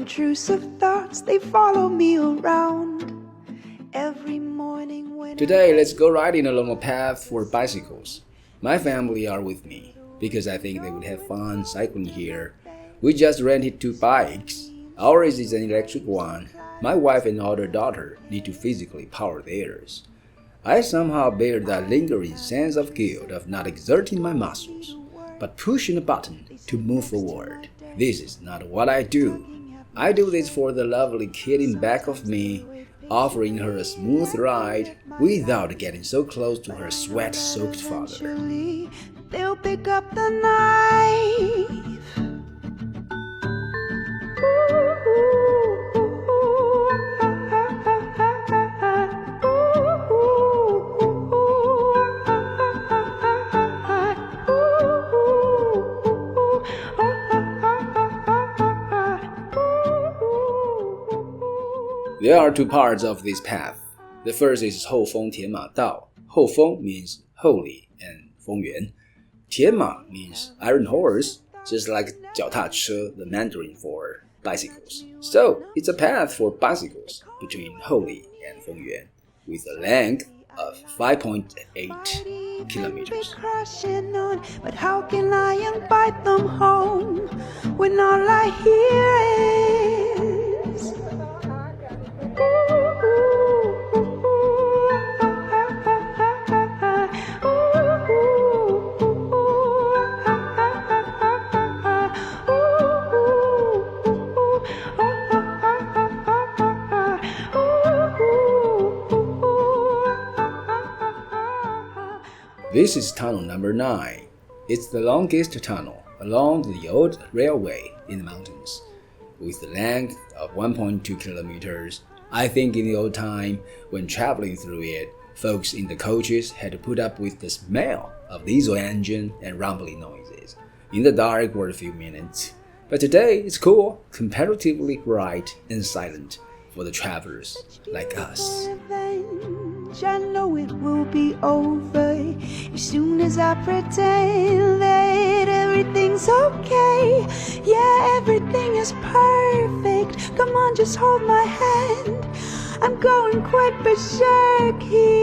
intrusive thoughts, they follow me around. Every morning when Today, let's go riding along a path for bicycles. My family are with me because I think they would have fun cycling here. We just rented 2 bikes. Ours is an electric one. My wife and older daughter need to physically power theirs. I somehow bear that lingering sense of guilt of not exerting my muscles, but pushing a button to move forward. This is not what I do. I do this for the lovely kid in back of me, offering her a smooth ride without getting so close to her sweat-soaked father. They'll pick up the knife. There are 2 parts of this path. The first is 后丰铁马道. 后丰 means holy and 丰原. 铁马 means iron horse, just like 脚踏车, the Mandarin for bicycles. So, it's a path for bicycles between Holy and 丰原, with a length of 5.8 kilometers. But how can I invite them home when all I hear is This is tunnel number 9. It's the longest tunnel along the old railway in the mountains, with a length of 1.2 kilometers. I think in the old time, when traveling through it, folks in the coaches had to put up with the smell of diesel engine and rumbling noises in the dark for a few minutes. But today, it's cool, comparatively quiet and silent for the travelers like us. I know it will be over as soon as I pretend that everything's okay. Yeah, everything is perfect. Come on, just hold my hand. I'm going quite berserk here.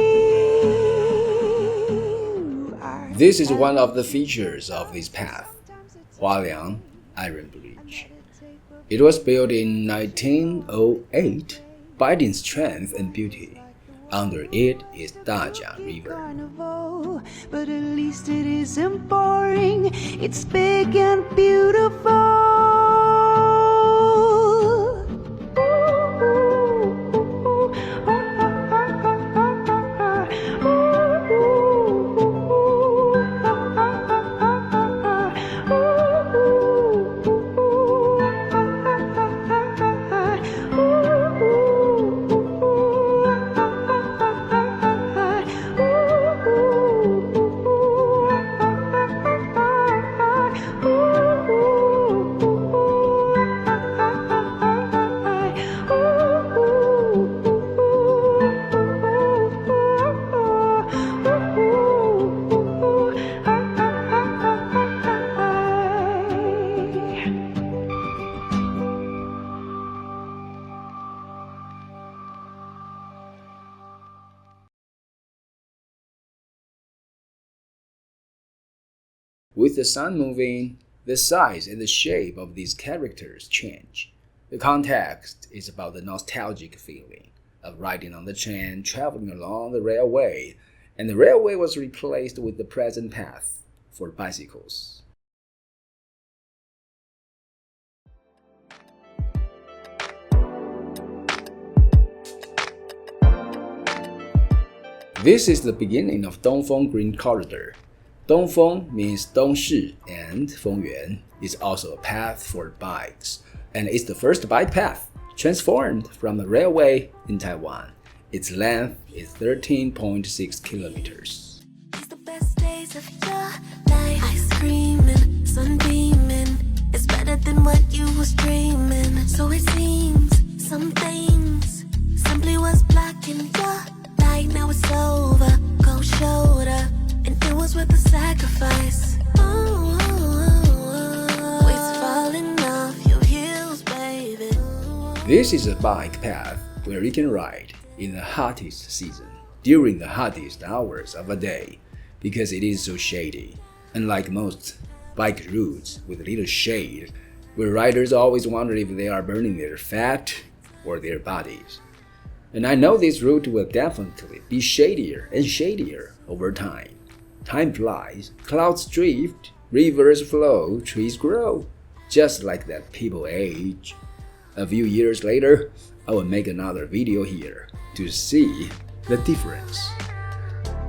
This is one of the features of this path, Hualiang Iron Bridge. It was built in 1908, biting strength and beauty. Under it is Dajiang River. But at least it isn't boring. It's big and beautiful. With the sun moving, the size and the shape of these characters change. The context is about the nostalgic feeling of riding on the train traveling along the railway, and the railway was replaced with the present path for bicycles. This is the beginning of Dongfeng Green Corridor. Dongfeng means Dongshi, and Fongyuan is also a path for bikes, and it's the first bike path transformed from a railway in Taiwan. Its length is 13.6 kilometers. It's the best days of your life. Ice creaming, sun beaming. It's better than what you was dreaming. So it seems some things simply was blocking your light. Now it's over, cold shoulder, and it was worth the sacrifice. Weights falling off your heels, baby. This is a bike path where you can ride in the hottest season, during the hottest hours of a day, because it is so shady. Unlike most bike routes with little shade, where riders always wonder if they are burning their fat or their bodies. And I know this route will definitely be shadier and shadier over time. Time flies, clouds drift, rivers flow, trees grow. Just like that, people age. A few years later, I will make another video here to see the difference.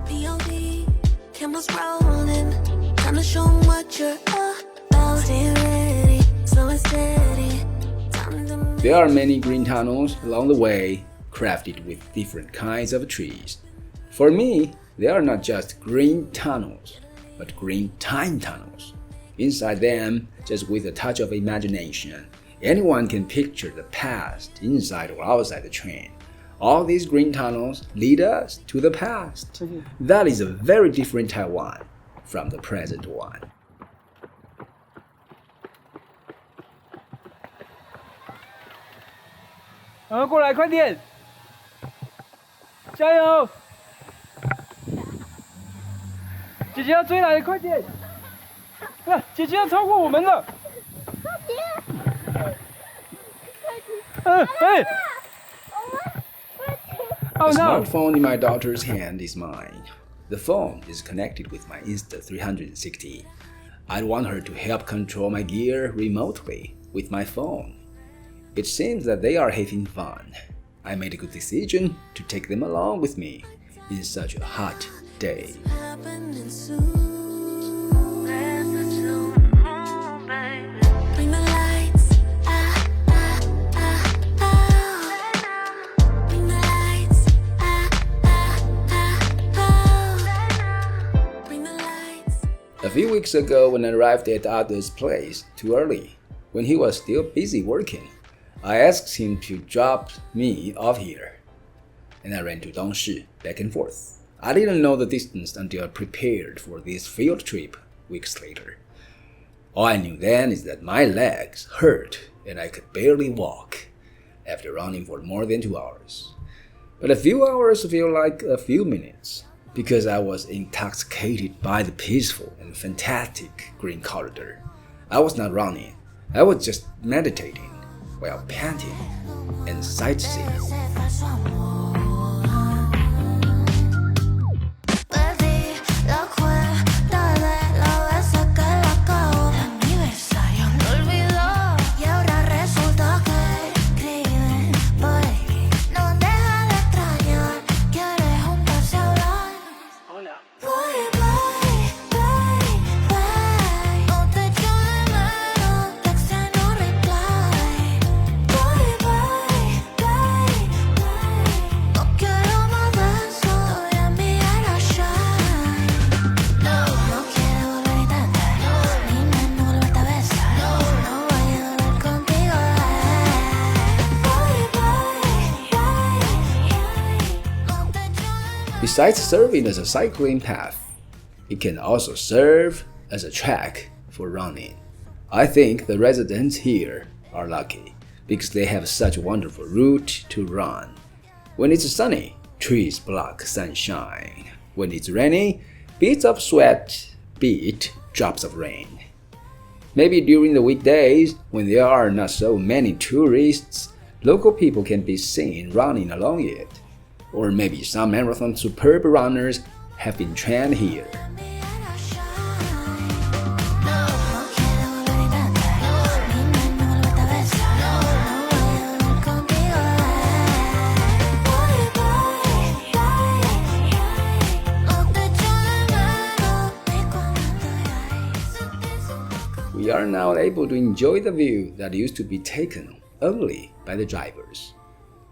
POV, cameras rolling, time to show 'em what you're about. Stay ready, slow and steady. Time to make There are many green tunnels along the way, crafted with different kinds of trees. For me, they are not just green tunnels, but green time tunnels. Inside them, just with a touch of imagination, anyone can picture the past inside or outside the train. All these green tunnels lead us to the past. That is a very different Taiwan from the present one. 过来，快点！加油！姐姐要追来了，快点！姐姐要超过我们了！The smartphone in my daughter's hand is mine. The phone is connected with my Insta360. I want her to help control my gear remotely with my phone. It seems that they are having fun. I made a good decision to take them along with me in such a hot day. happening soon. Bring the lights, Bring the lights, Bring the lights. A few weeks ago, when I arrived at Ada's place too early, when he was still busy working, I asked him to drop me off here, and I ran to Dongshi back and forth. I didn't know the distance until I prepared for this field trip weeks later. All I knew then is that my legs hurt and I could barely walk after running for more than 2 hours. But a few hours feel like a few minutes because I was intoxicated by the peaceful and fantastic green corridor. I was not running, I was just meditating while panting and sightseeing. Besides serving as a cycling path, it can also serve as a track for running. I think the residents here are lucky because they have such a wonderful route to run. When it's sunny, trees block sunshine. When it's rainy, beads of sweat beat drops of rain. Maybe during the weekdays, when there are not so many tourists, local people can be seen running along it. Or maybe some marathon superb runners have been trained here. We are now able to enjoy the view that used to be taken only by the drivers.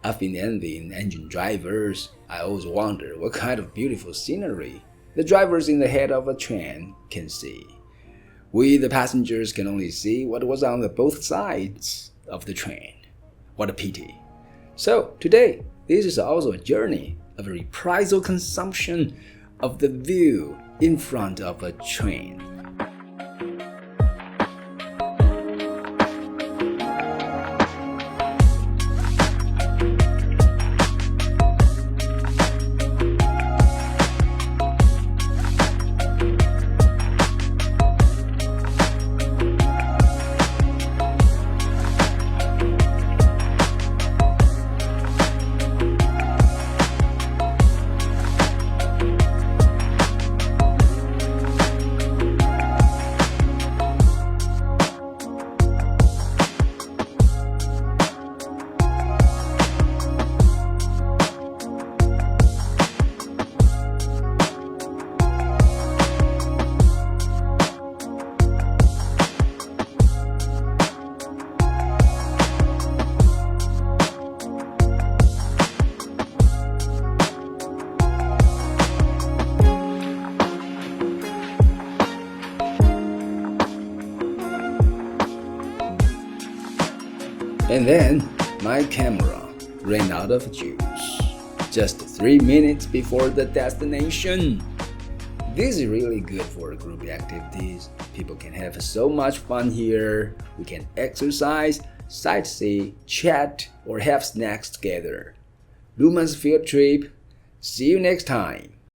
I've been envying engine drivers. I always wonder what kind of beautiful scenery the drivers in the head of a train can see. We, the passengers, can only see what was on the both sides of the train. What a pity. So today, this is also a journey of a reprisal consumption of the view in front of a train. And then my camera ran out of juice just 3 minutes before the destination. This is really good for group activities. People can have so much fun here. We can exercise, sightsee, chat, or have snacks together. Luman's field trip. See you next time.